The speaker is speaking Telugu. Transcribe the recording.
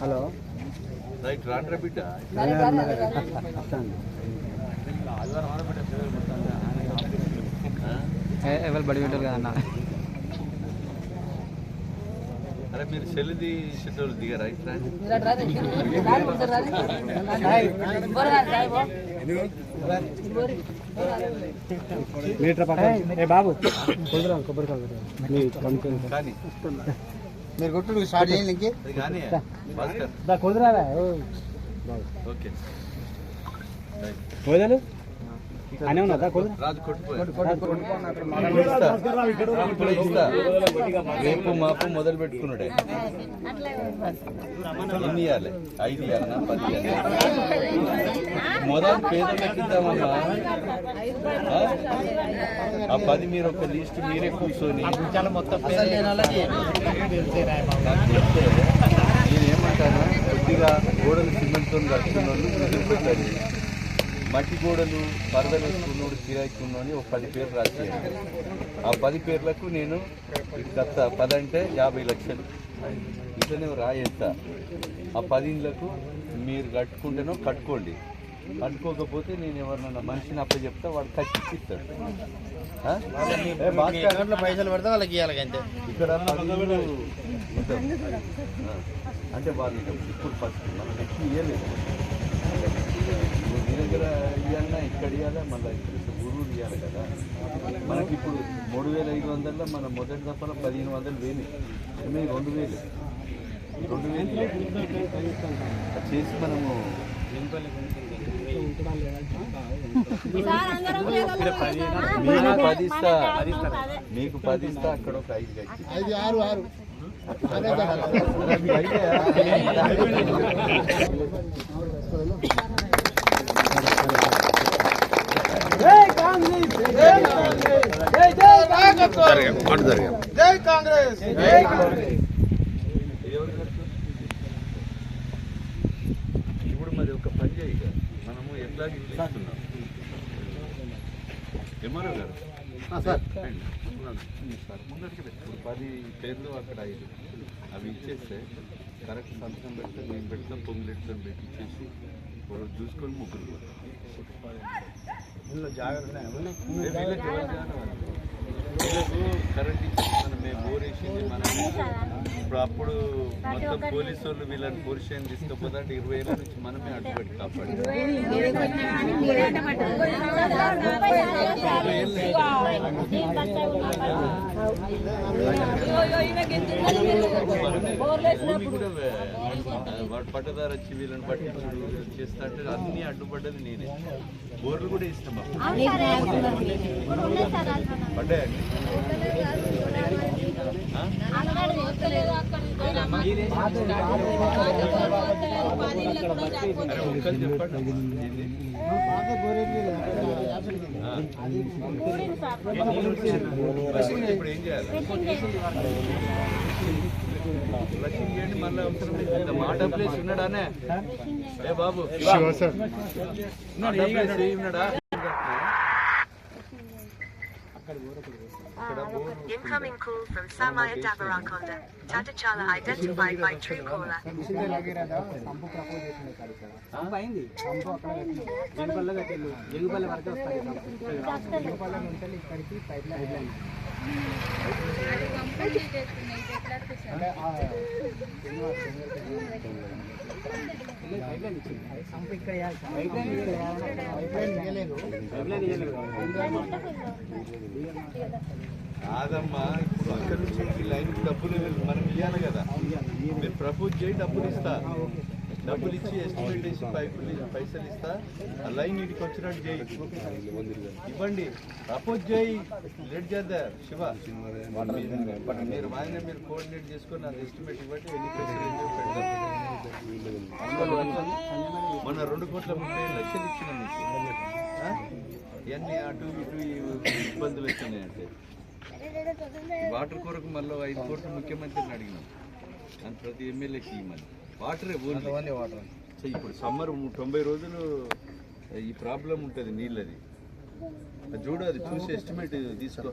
హలో రైట్ రాండ్రా బిడ్డ ఎవరు బడి పెట్టారు కదన్న. అరే మీరు సెల్లుది షెడ్యూల్ దిగా రైట్ బాబు కానీ మీరు కొట్టు స్టార్ట్ చేయండి కానీ కుదరాదా ఓకే కుదరలు అనే ఉన్నదా రాజు ఇస్తా రేపు మాపు మొదలు పెట్టుకున్నాడే ఎన్ని ఇవ్వాలి 5 ఇవ్వాలన్నా 10 ఇవ్వాలి మొదలు పేదలకు ఇద్దామమ్మా ఆ 10 మీరు ఒక లిస్ట్ మీరే కూర్చొని నేనేమంటాను కొద్దిగా గోడలు సిమెంట్తో కట్టుకున్న వాళ్ళు పెట్టాలి మట్టి గోడలు పరదలు వేసుకున్నోడు కిరాయికి ఉన్నోని ఒక 10 పేర్లు రాసేయాలి ఆ 10 పేర్లకు నేను గత 10 అంటే 50 లక్షలు ఇతనే రాయేస్తా ఆ 10 ఇండ్లకు మీరు కట్టుకుంటేనో కట్టుకోండి కట్టుకోకపోతే నేను ఎవరినన్నా మనిషిని అప్పచెప్తా వాడు కట్టిస్తాడు పైసలు పెడితే వాళ్ళకి ఇవ్వాలి అంతే ఇక్కడ 10 ఉంటుంది అంటే వాళ్ళు ఇప్పుడు ఫస్ట్ మనం ఎక్కువ ఇవ్వలేదు మీ దగ్గర ఇవ్వాలన్నా ఇక్కడ ఇవ్వాలా మళ్ళీ ఇక్కడ గురువులు ఇవ్వాలి కదా మనకి ఇప్పుడు 3500 మన మొదటి దఫలో 1500 వేలు 2000 చేసి మనము మీకు 10 ఇస్తా అక్కడ ఒక 5 6 జై కాంగ్రెస్ ఇప్పుడు మరి ఒక పని చేయగా మనము ఎట్లా ఇస్తున్నాం ఎంఆర్ఓ గారు ముందరికి ఇప్పుడు 10 పేర్లు అక్కడ 5 అవి ఇచ్చేస్తే కరెక్ట్ సంతకం పెడితే మేము పెడతాం 9 లీటర్లు పెట్టి ఇచ్చేసి చూసుకొని ముగ్గురు కరెంట్ ఇచ్చేసి మనం మేము బోర్ వేసింది మనం ఇప్పుడు అప్పుడు మొత్తం పోలీసు వాళ్ళు వీళ్ళని పోలీస్ స్టేషన్ తీసుకపోతే 20 ఏళ్ళ నుంచి మనమే అడ్డుపెట్టి కాపాడు కూడా వాడు పట్టదారు వచ్చి వీళ్ళని పట్టించుడు చేస్తా అంటే అన్ని అడ్డుపడ్డది నేనే బోర్లు కూడా ఇస్తాం పడ్డాయండి ఒక్కరు చెప్పండి ఇప్పుడు ఏం చేయాలి లక్ష్యం చేయండి మళ్ళీ అవసరం మాట ప్లేస్ ఉన్నాడానే ఏ బాబు ఉన్నాడా Incoming call from Samaya Davarakonda. Tatachala identified by Truecaller. కాదమ్మా, ఇప్పుడు అక్కడి నుంచి ఈ లైన్ డబ్బులు మనం ఇవ్వాలి కదా. మీరు ప్రపోజ్ చేయి, డబ్బులు ఇస్తా. డబ్బులు ఇచ్చి ఎస్టిమేట్ వేసి పైసలు ఇస్తా. ఆ లైన్ ఇంటికి వచ్చినట్టు చేయి, ఇవ్వండి. ప్రపోజ్ చేయి, లేట్ చేద్దాం. శివ మీరు మాదిరి మీరు కోఆర్డినేట్ చేసుకొని అది ఎస్టిమేట్ ఇవ్వండి. ఎన్ని పైసలు ఏంటో పెడదాం. మన 2,30,00,000 ఇచ్చినాం మీకు. ఇవన్నీ అటు ఇటు ఇబ్బందులు వచ్చినాయంటే వాటర్ కొరకు మళ్ళీ 5 కోట్లు ముఖ్యమంత్రిని అడిగినాం. అని ప్రతి ఎమ్మెల్యేకి ఇవ్వమని. వాటరే ఓన్లీ వాటర్. సో ఇప్పుడు సమ్మర్ 90 రోజులు ఈ ప్రాబ్లం ఉంటుంది నీళ్ళది. చూడు, అది చూసి ఎస్టిమేట్ తీసుకో.